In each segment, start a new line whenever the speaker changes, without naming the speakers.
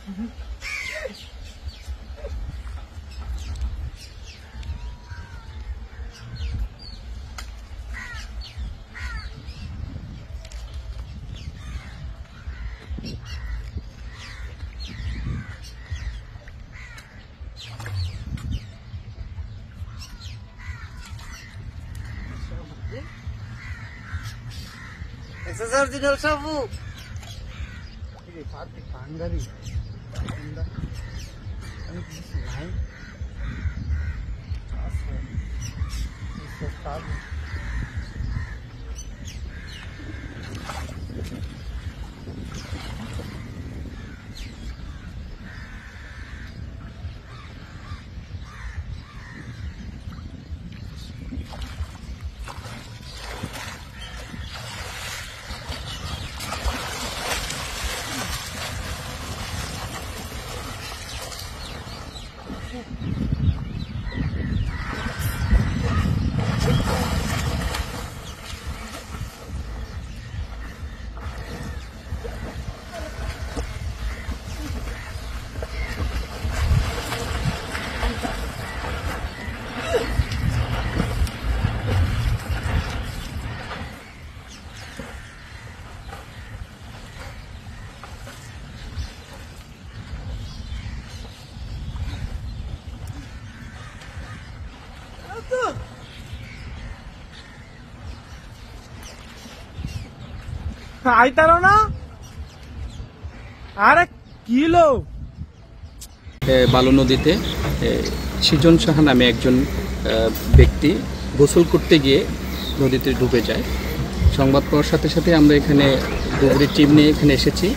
Cesar Dinal Sabu. Ini pasti panggari. Anda, ini lain. Asal, itu tahu.
আইতারো না আরে kilo
বালু নদীতে সৃজন সাহা নামে একজন ব্যক্তি গোসল করতে গিয়ে নদীতে ডুবে যায়। সংবাদ পাওয়ার সাথে সাথে আমরা এখানে ডুবুরি টিম নিয়ে এখানে এসেছি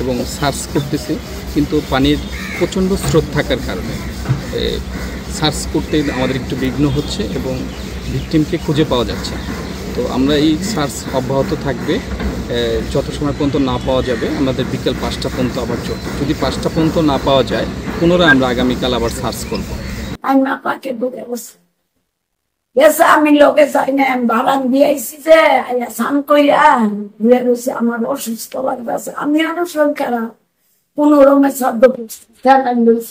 এবং সার্চ করতেছি, কিন্তু পানির প্রচণ্ড স্রোত থাকার কারণে সার্চ করতে আমাদের একটু বিঘ্ন হচ্ছে এবং ভিকটিমকে খুঁজে পাওয়া যাচ্ছে। তো আমরা এই সার্চ অব্যাহত থাকবে যত সময় পর্যন্ত না পাওয়া যাবে। আমাদের বিকেল 5টা পর্যন্ত আবার চলবে। যদি 5টা পর্যন্ত না পাওয়া যায় পুনরায় আমরা আগামীকাল আবার সার্চ করবো।
আমি লোকে চাই না বাগান দিয়েছি যে স্নান কইরা ধুয়ে রয়েছে, আমার অসুস্থ লাগতেছে, আমি আরো শরীর খারাপ, 15 মে 14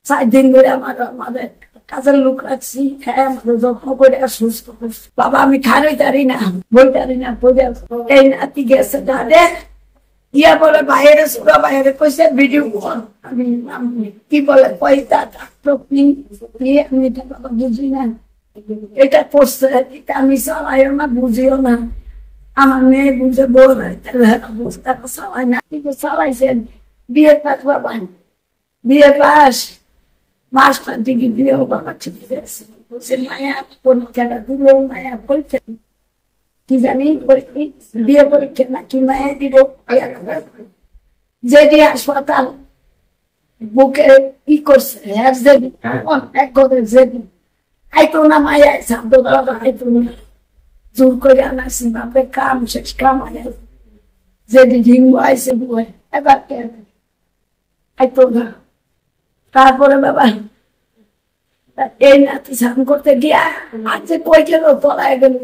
4 দিন ধরে আমাদের কাজের লোক রাখছি, হ্যাঁ আমাদের যত্ন করে সুস্থ করছি। বাবা আমি খাই তারি না, বই তারি না, এই নাতি গেছে দাঁড়ে ইয়া বলে বাইরে সুরা বাইরে কইছে ভিডিও কল, আমি কি বলে পয়সা নিয়ে আমি এটা বাবা বুঝি না, এটা করছে এটা আমি চালাই না, বুঝিও না। আমার মেয়ে বুঝে বল বুঝতে চালাই না, কিন্তু চালাইছেন বিয়ে পাস বাবা, বিয়ে পাস মাস্টার দিকে বিয়েও বাবা চলে গেছে, বলছেন মায়া কোন খেলা দিলেও মায়া বলছে কি জানি বিয়ে পরীক্ষা নাকি মায়া দিব, যে দিয়ে হাসপাতাল বুকে কি করছে এক ঘরের যেদিন আইতো না মায়া শব্দ আইতো না, জোর করে আনাছি বাপে কাম শেষ কাম যেদিন হিঙ্গু আইসে বুয়ে এবার আইতো না। তারপরে বাবা এই নাতি স্নান করতে গিয়া আজকে কই গেল তলায় গেল,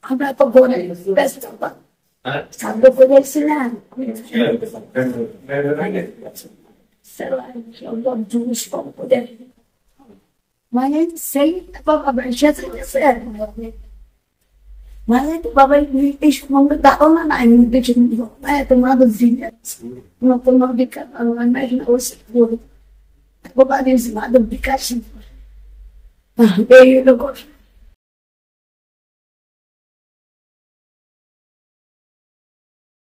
আমরা তো ঘরে ব্যস্ত স্নান করেছি না জুস কম করে মানে সেই বাবা বেঁচে গেছে, মানে বাবা এই সঙ্গে ধারণা নাই দেখে তোমাদের দিনে নতুন বিকাশ বাবা মাধব বিকাশ এই লোক